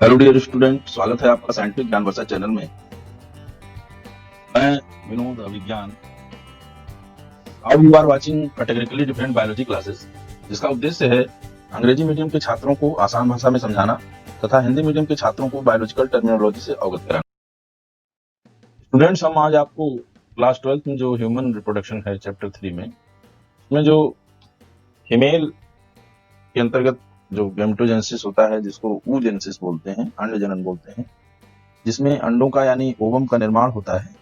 Hello dear student, स्वागत है आपका साइंटिफिक ज्ञान वर्षा चैनल में। मैं Vinod Abhigyan. How you are watching categorically different biology classes, जिसका उद्देश्य है अंग्रेजी मीडियम के छात्रों को आसान भाषा में समझाना तथा हिंदी मीडियम के छात्रों को बायोलॉजिकल टर्मिनोलॉजी से अवगत कराना। स्टूडेंट्स, हम आज आपको क्लास 12 में जो ह्यूमन रिप्रोडक्शन है चैप्टर 3 में, उसमें जो फीमेल के अंतर्गत जो गैमेटोजेनेसिस होता है, जिसको oogenesis बोलते हैं, अंड जनन बोलते हैं, जिसमें अंडों का यानी ओवम का निर्माण होता है,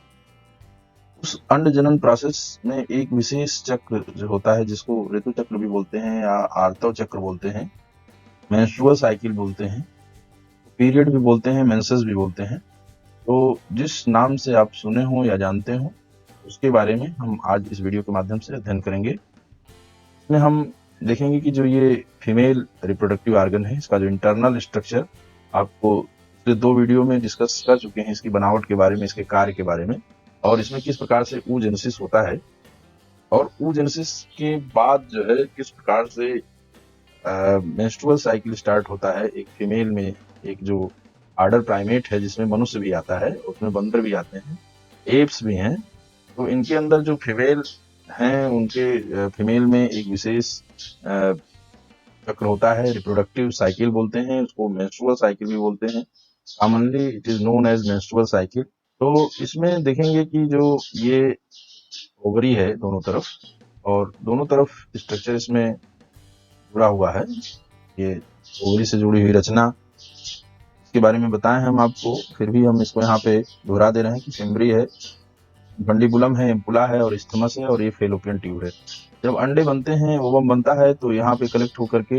उस अंड जनन प्रोसेस में एक विशेष चक्र जो होता है, जिसको ऋतु चक्र भी बोलते हैं या आर्तव चक्र बोलते हैं, मेंस्ट्रुअल साइकिल बोलते हैं, पीरियड भी बोलते हैं, मेंसेस भी बोलते हैं। तो जिस नाम से आप सुने हो या जानते हो, उसके बारे में हम आज इस वीडियो के माध्यम से अध्ययन करेंगे। इसमें हम देखेंगे कि जो ये फीमेल रिप्रोडक्टिव ऑर्गन है, इसका जो इंटरनल स्ट्रक्चर आपको पिछले 2 वीडियो में डिस्कस कर चुके हैं, इसकी बनावट के बारे में, इसके कार्य के बारे में, और इसमें किस प्रकार से oogenesis होता है, और oogenesis के बाद जो है किस प्रकार से मेंस्ट्रुअल साइकिल स्टार्ट होता है एक फीमेल में। एक जो आर्डर प्राइमेट है, जिसमें मनुष्य भी आता है, उसमें बंदर भी आते हैं, एप्स भी हैं, तो इनके अंदर जो फीमेल हैं, उनके फीमेल में एक विशेष चक्र होता है, रिप्रोडक्टिव साइकिल बोलते हैं उसको, मेंस्ट्रुअल साइकिल भी बोलते हैं। Commonly it is known as menstrual cycle. तो इसमें देखेंगे कि जो ये ओवरी है दोनों तरफ, और दोनों तरफ स्ट्रक्चर इसमें जुड़ा हुआ है, ये ओवरी से जुड़ी हुई रचना, इसके बारे में बताएं हम आपको, फिर भी हम इसको यहाँ पे दोहरा दे रहे हैं कि सिम्बरी है, फंडिबुलम है, एम्पुला है और इस्थमस है, और ये फेलोपियन ट्यूब है। जब अंडे बनते हैं, ओवम बनता है, तो यहाँ पे कलेक्ट होकर के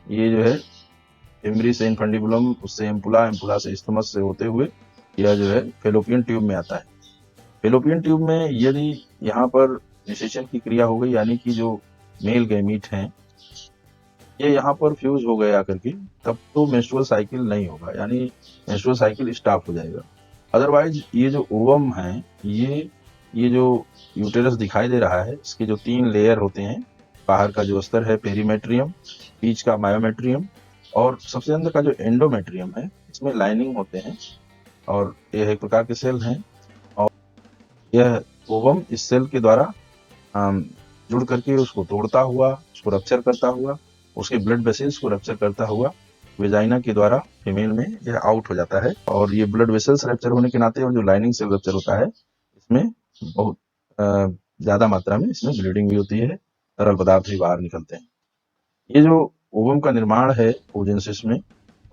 ये जो है सिम्बरी से फंडिबुलम, उससे एम्पुला, एम्पुला से इस्थमस से होते हुए यह जो है फेलोपियन ट्यूब में आता है। फेलोपियन ट्यूब में यदि यहाँ पर निषेचन की क्रिया हो गई, यानी कि जो मेल गैमीट हैं ये यहाँ पर फ्यूज हो गए आकर के, तब तो मेंस्ट्रुअल साइकिल नहीं होगा, यानी मेंस्ट्रुअल साइकिल स्टॉप हो जाएगा। अदरवाइज ये जो ओवम है, ये जो यूटेरस दिखाई दे रहा है, इसके जो 3 लेयर होते हैं, बाहर का जो स्तर है पेरीमेट्रियम, बीच का मायोमेट्रियम, और सबसे अंदर का जो एंडोमेट्रियम है, इसमें लाइनिंग होते हैं, और यह एक प्रकार के सेल हैं, और यह ओवम इस सेल के द्वारा जुड़ करके उसको तोड़ता हुआ, उसको रप्चर करता हुआ, उसके ब्लड वेसल्स को रप्चर करता हुआ वेजाइना के द्वारा फीमेल में यह आउट हो जाता है। और ये ब्लड वेसल्स रप्चर होने के नाते, और जो लाइनिंग सेल रप्चर होता है, इसमें बहुत ज्यादा मात्रा में इसमें ब्लीडिंग भी होती है, तरल पदार्थ भी बाहर निकलते हैं। ये जो ओवम का निर्माण है oogenesis में,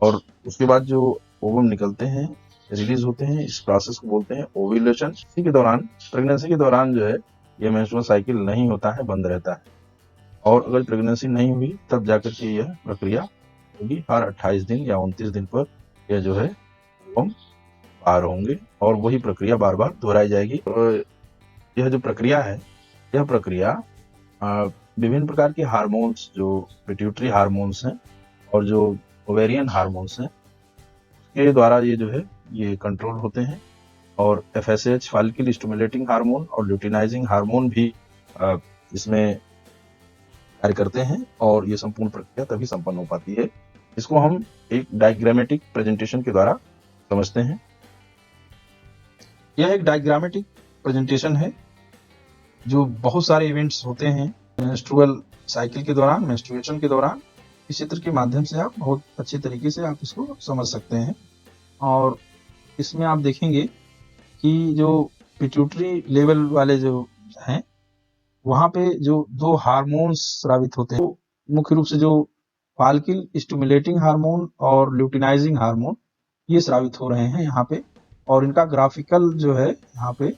और उसके बाद जो ओवम निकलते हैं, रिलीज होते हैं, इस प्रोसेस को बोलते हैं ओव्यूलेशन। इसी के दौरान, प्रेगनेंसी के दौरान जो है यह मेंस्ट्रुअल साइकिल नहीं होता है, बंद रहता है, और अगर प्रेगनेंसी नहीं हुई तब जाकर के यह प्रक्रिया होगी। हर 28 दिन या 29 दिन पर यह जो है ओवम बाहर होंगे, और वही प्रक्रिया बार बार दोहराई जाएगी। और यह जो प्रक्रिया है, यह प्रक्रिया विभिन्न प्रकार के हार्मोन्स, जो पिट्यूटरी हार्मोन्स हैं और जो ओवेरियन हार्मोन्स हैं, के द्वारा ये जो है ये कंट्रोल होते हैं। और FSH फॉलिकल स्टिमुलेटिंग हार्मोन और ल्यूटिनाइजिंग हार्मोन भी इसमें कार्य करते हैं, और ये संपूर्ण प्रक्रिया तभी संपन्न हो पाती है। इसको हम एक डायग्रामेटिक प्रेजेंटेशन के द्वारा समझते हैं। यह एक डायग्रामेटिक प्रेजेंटेशन है, जो बहुत सारे इवेंट्स होते हैं मेंस्ट्रुअल साइकिल के दौरान, मेंस्ट्रुएशन के दौरान। इस चित्र के माध्यम से आप बहुत अच्छे तरीके से आप इसको समझ सकते हैं। और इसमें आप देखेंगे कि जो पिट्यूटरी लेवल वाले जो हैं, वहां पे जो 2 हार्मोन्स स्रावित होते हैं, तो मुख्य रूप से जो फॉलिकल स्टिमुलेटिंग हार्मोन और ल्यूटिनाइजिंग हार्मोन, ये स्रावित हो रहे हैं यहाँ पे। और इनका ग्राफिकल जो है यहाँ पे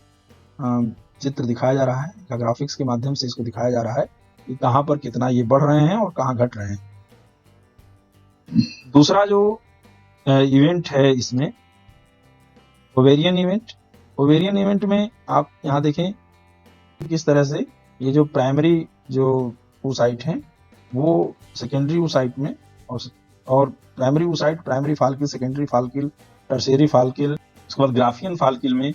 चित्र दिखाया जा रहा है, इनका ग्राफिक्स के माध्यम से इसको दिखाया जा रहा है कि कहाँ पर कितना ये बढ़ रहे हैं और कहाँ घट रहे हैं। दूसरा जो इवेंट है इसमें, ओवेरियन इवेंट। ओवेरियन इवेंट में आप यहाँ देखें किस तरह से ये जो प्राइमरी जो oocyte हैं, वो सेकेंडरी oocyte में, और primary oocyte, primary follicle, secondary follicle, tertiary follicle, उसके बाद ग्राफियन फॉलिकल में,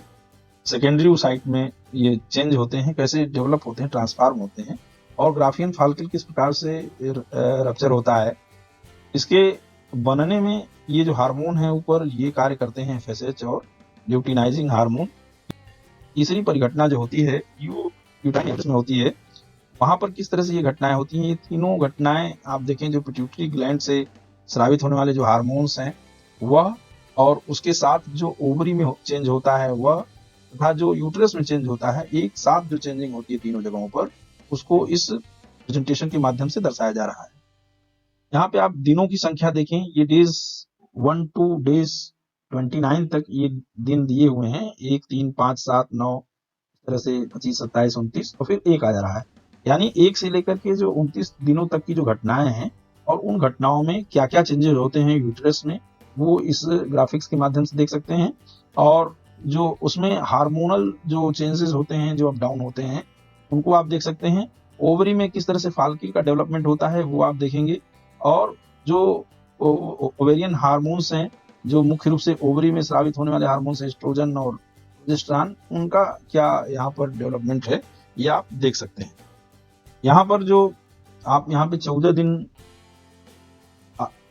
सेकेंडरी oocyte में ये चेंज होते हैं, कैसे डेवलप होते हैं, ट्रांसफॉर्म होते हैं, और ग्राफियन फॉलिकल किस प्रकार से रप्चर होता है, इसके बनने में ये जो हार्मोन है ऊपर ये कार्य करते हैं एफएसएच और ल्यूटिनाइजिंग हार्मोन। तीसरी परिघटना जो होती है यूटाइन में होती है, वहां पर किस तरह से ये घटनाएं होती हैं। ये तीनों घटनाएं आप देखें, जो पिट्यूटरी ग्लैंड से स्रावित होने वाले जो हार्मोन्स हैं वह, और उसके साथ जो ओवरी में चेंज होता है वह, तथा जो यूट्रस में चेंज होता है, एक साथ जो चेंजिंग होती है तीनों जगहों पर, उसको इस प्रेजेंटेशन के माध्यम से दर्शाया जा रहा है। यहाँ पे आप दिनों की संख्या देखें, ये डेज 1 to डेज 29 तक ये दिन दिए हुए हैं, 1, 3, 5, 7, 9, इस तरह से 25, 27, 29 और फिर 1 आ जा रहा है। यानी 1 से लेकर के जो 29 दिनों तक की जो घटनाएं हैं और उन घटनाओं में क्या क्या चेंजेस होते हैं यूट्रस में, वो इस ग्राफिक्स के माध्यम से देख सकते हैं। और जो उसमें हार्मोनल जो चेंजेस होते हैं, जो अप डाउन होते हैं, उनको आप देख सकते हैं। ओवरी में किस तरह से फाल्की का डेवलपमेंट होता है वो आप देखेंगे। और जो ओवेरियन हार्मोन्स हैं, जो मुख्य रूप से ओवरी में स्रावित होने वाले हार्मोन्स एस्ट्रोजन और प्रोजेस्टेरॉन, उनका क्या यहाँ पर डेवलपमेंट है ये आप देख सकते हैं। यहाँ पर जो आप यहाँ पे 14 दिन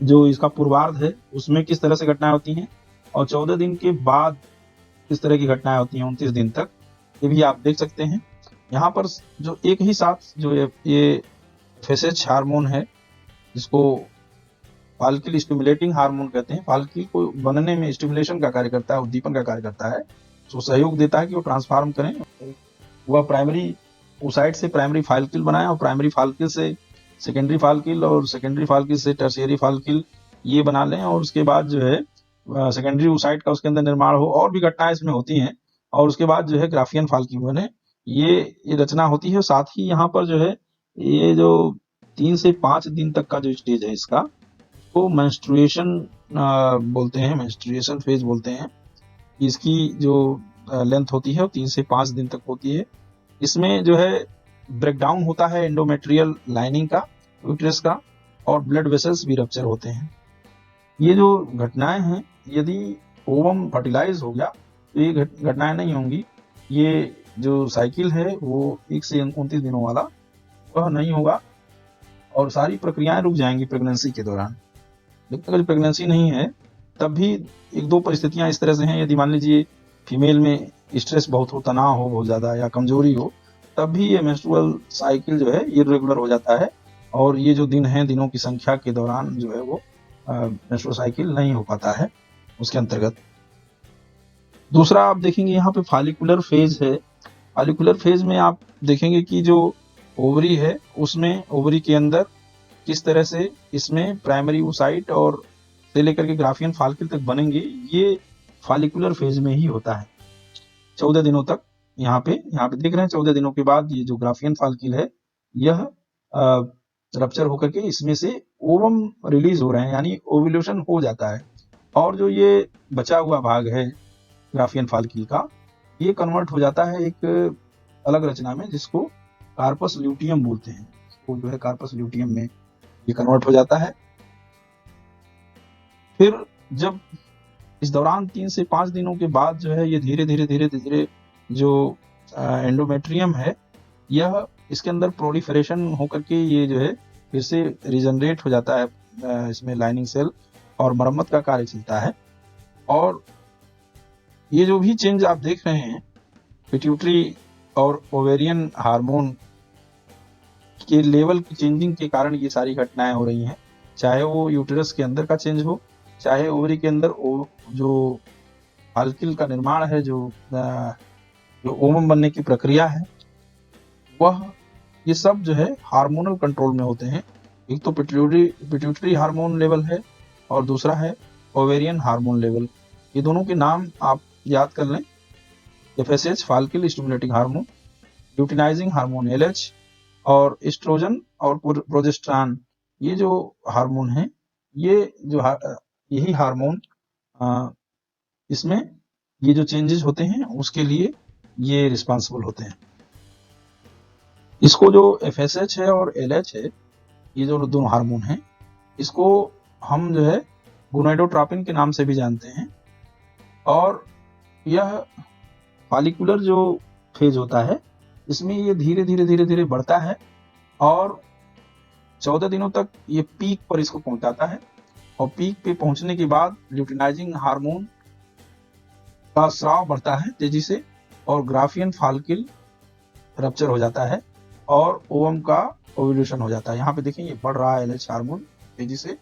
जो इसका पूर्वार्ध है उसमें किस तरह से घटनाएं होती हैं, और 14 दिन के बाद किस तरह की घटनाएं होती हैं 29 दिन तक, ये भी आप देख सकते हैं। यहाँ पर जो एक ही साथ जो ये एफएसएच हार्मोन है, जिसको फाल्किल स्टिमुलेटिंग हार्मोन कहते हैं, फाल्किल को बनने में स्टिमुलेशन का कार्य करता है, उद्दीपन का कार्य करता है, तो सहयोग देता है कि वो ट्रांसफॉर्म करें, वह प्राइमरी ओसाइट से प्राइमरी फाल्किल बनाए और प्राइमरी फाल्किल से सेकेंडरी फाल्किल और सेकेंडरी फाल्किल से टर्शियरी फाल्किल ये बना लें, और उसके बाद जो है सेकेंडरी ओसाइट का उसके अंदर निर्माण हो। और भी घटनाएं इसमें होती हैं, और उसके बाद जो है ग्राफियन फाल्किल बने, ये रचना होती है। साथ ही यहाँ पर जो है ये जो 3 से 5 दिन तक का जो स्टेज है इसका, तो मेंस्ट्रुएशन बोलते हैं, मेंस्ट्रुएशन फेज बोलते हैं। इसकी जो लेंथ होती है वो 3 से 5 दिन तक होती है। इसमें जो है ब्रेकडाउन होता है एंडोमेट्रियल लाइनिंग का, यूट्रस का, और ब्लड वेसल्स भी रप्चर होते हैं। ये जो घटनाएं हैं, यदि ओवम फर्टिलाइज हो गया तो ये घटनाएं नहीं होंगी। ये जो साइकिल है वो 1 से 29 दिनों वाला वह नहीं होगा, और सारी प्रक्रियाएं रुक जाएंगी प्रेगनेंसी के दौरान। लेकिन अगर प्रेगनेंसी नहीं है तब भी 1-2 परिस्थितियां इस तरह से हैं। यदि मान लीजिए फीमेल में स्ट्रेस बहुत हो, तनाव हो बहुत ज़्यादा, या कमजोरी हो, तब भी ये मेंस्ट्रुअल साइकिल जो है इरेगुलर हो जाता है, और ये जो दिन है, दिनों की संख्या के दौरान जो है वो मेंस्ट्रुअल साइकिल नहीं हो पाता है उसके अंतर्गत। दूसरा आप देखेंगे यहाँ पे फॉलिकुलर फेज है। फॉलिकुलर फेज में आप देखेंगे कि जो ओवरी है उसमें, ओवरी के अंदर किस तरह से इसमें प्राइमरी ओसाइट और से लेकर के ग्राफियन फाल्किल तक बनेंगे, ये फॉलिकुलर फेज में ही होता है 14 दिनों तक। यहाँ पे देख रहे हैं 14 दिनों के बाद ये जो ग्राफियन फाल्किल है यह रप्चर होकर के इसमें से ओवम रिलीज हो रहे हैं, यानी ओव्यूलेशन हो जाता है। और जो ये बचा हुआ भाग है ग्राफियन फाल्किल का, ये कन्वर्ट हो जाता है एक अलग रचना में, जिसको कार्पस ल्यूटियम बोलते हैं। वो जो है कार्पस ल्यूटियम में ये कन्वर्ट हो जाता है। फिर जब इस दौरान 3 से 5 दिनों के बाद जो है ये धीरे धीरे जो एंडोमेट्रियम है, यह इसके अंदर प्रोलिफरेशन होकर के ये जो है फिर से रिजनरेट हो जाता है इसमें लाइनिंग सेल, और मरम्मत का कार्य चलता है। और ये जो भी चेंज आप देख रहे हैं पिट्यूटरी और ओवेरियन हार्मोन के लेवल की चेंजिंग के कारण ये सारी घटनाएं हो रही हैं, चाहे वो यूटेरस के अंदर का चेंज हो, चाहे ओवरी के अंदर जो फाल्किल का निर्माण है, जो ओवम बनने की प्रक्रिया है, वह ये सब जो है हार्मोनल कंट्रोल में होते हैं। एक तो पिट्यूटरी हार्मोन लेवल है, और दूसरा है ओवेरियन हार्मोन लेवल। ये दोनों के नाम आप याद कर लें, FSH follicle stimulating hormone, luteinizing hormone LH, और एस्ट्रोजन और प्रोजेस्टेरॉन। ये जो हार्मोन है, ये जो यही हार्मोन इसमें ये जो चेंजेस होते हैं उसके लिए ये रिस्पांसिबल होते हैं। इसको जो एफएसएच है और एलएच है, ये जो दोनों हार्मोन हैं, इसको हम जो है गोनाडोट्रोपिन के नाम से भी जानते हैं। और यह फॉलिकुलर जो फेज होता है, इसमें ये धीरे धीरे बढ़ता है, और 14 दिनों तक ये पीक पर इसको पहुंचाता है। और पीक पे पहुंचने के बाद ल्यूटिनाइजिंग हार्मोन का स्राव बढ़ता है तेजी से और ग्राफियन फॉलिकल रप्चर हो जाता है और ओवम का ओव्यूलेशन हो जाता है। यहाँ पे देखें ये बढ़ रहा है LH हार्मोन तेजी से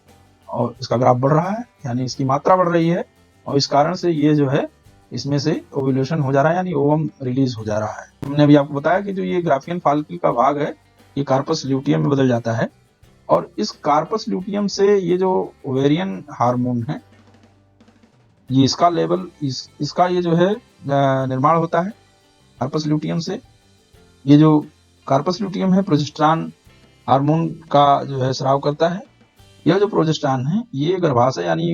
और इसका ग्राफ बढ़ रहा है, यानी इसकी मात्रा बढ़ रही है और इस कारण से ये जो है इसमें से ओव्यूलेशन हो जा रहा है, यानी ओवम रिलीज हो जा रहा है। हमने अभी आपको बताया कि जो ये ग्राफियन फॉलिकल का भाग है ये कार्पस ल्यूटियम में बदल जाता है और इस कार्पस ल्यूटियम से ये जो ओवेरियन हार्मोन है ये इसका लेवल इसका ये जो है निर्माण होता है कार्पस ल्यूटियम से। ये जो कार्पस ल्यूटियम है प्रोजेस्टेरॉन हार्मोन का जो है स्राव करता है। यह जो प्रोजेस्टेरॉन है ये गर्भाशय यानी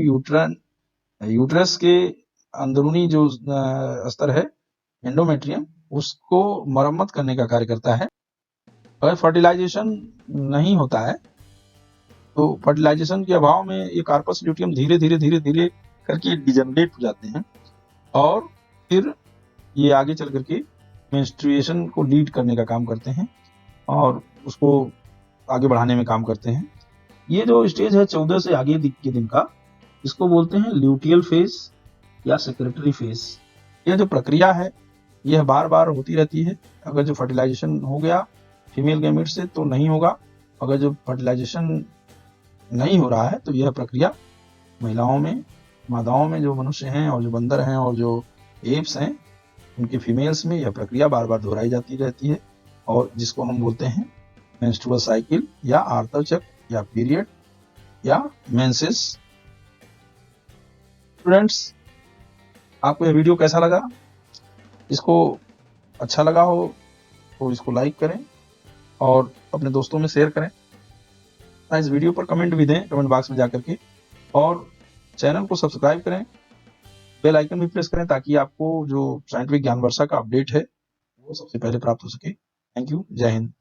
यूट्रस के अंदरूनी जो स्तर है एंडोमेट्रियम उसको मरम्मत करने का कार्य करता है। अगर फर्टिलाइजेशन नहीं होता है तो फर्टिलाइजेशन के अभाव में ये कार्पस ल्यूटियम धीरे धीरे करके डिजनरेट हो जाते हैं और फिर ये आगे चल करके मेंस्ट्रुएशन को लीड करने का काम करते हैं और उसको आगे बढ़ाने में काम करते हैं। ये जो स्टेज है 14 से आगे के दिन का इसको बोलते हैं ल्यूटियल फेज या सेक्रेटरी फेज। यह जो प्रक्रिया है यह बार बार होती रहती है। अगर जो फर्टिलाइजेशन हो गया फीमेल गैमेट से तो नहीं होगा, अगर जो फर्टिलाइजेशन नहीं हो रहा है तो यह प्रक्रिया महिलाओं में मादाओं में जो मनुष्य हैं और जो बंदर हैं और जो एप्स हैं उनके फीमेल्स में यह प्रक्रिया बार बार दोहराई जाती रहती है और जिसको हम बोलते हैं मेंस्ट्रुअल साइकिल या आर्तव चक्र या पीरियड या मेंसेस। स्टूडेंट्स आपको यह वीडियो कैसा लगा? इसको अच्छा लगा हो तो इसको लाइक करें और अपने दोस्तों में शेयर करें। इस वीडियो पर कमेंट भी दें कमेंट बॉक्स में जाकर के और चैनल को सब्सक्राइब करें, बेल आइकन भी प्रेस करें ताकि आपको जो साइंटिफिक ज्ञान वर्षा का अपडेट है वो सबसे पहले प्राप्त हो सके। Thank you. जय हिंद।